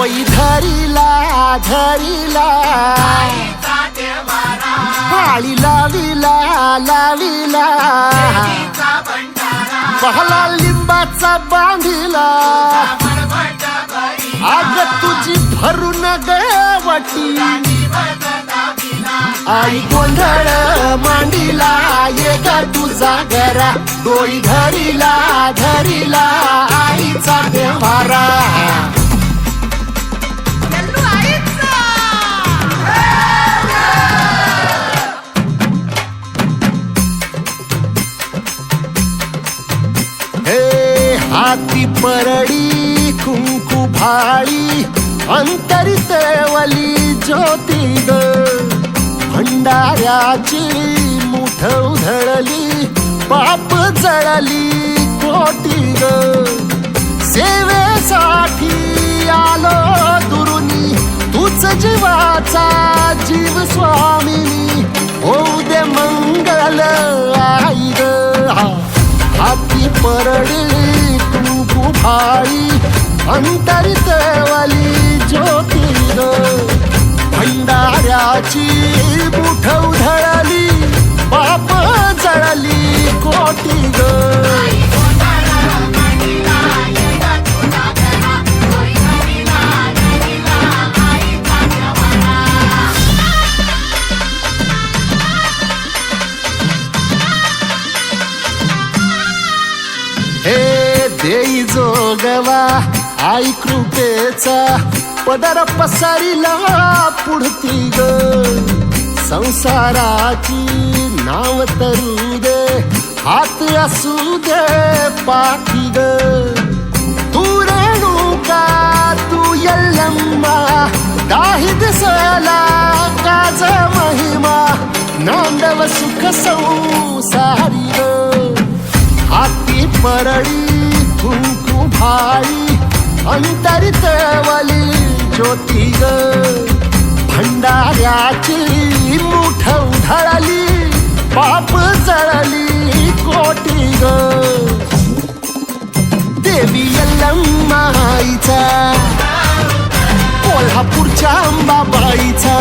डोई धरिला धरिला पाळी लाविला लाविला पहला लिंबाचा बांधिला आग तुझी भरून गवटी आई गोंधळ मांडीला ये ग तुझा घरा डोई धरिला धरिला आईचा देवारा हाती परडी कुंकू भाळी अंतरितवली ज्योती ग भंडाऱ्याची मुठ उधळली पाप जळली कोटी ग सेवेसाठी आलो दुरुनी तूच जीवाचा जीव स्वामिनी होऊ दे मंगल आई ग हाती परडी कुंकू भाळी अंतरितवली ज्योती ग भंडाऱ्याची मुठ उधळली पाप जळली कोटी ग देई जोगवा आई कृपेचा पदर पसरिला पुढती ग संसाराची नाव तरू दे हात असू दे पाठी ग तू रेणुका तू यल्लम्मा दाही दिसला काज महिमा नांदव सुख संसारी ग हाती परडी कुंकू भाळी अंतरितवली ज्योती ग भंडाऱ्याची मुठ उधळली पाप जळली कोटी ग देवी यल्लम्मा आईचा कोल्हापूरच्या अंबाबाईचा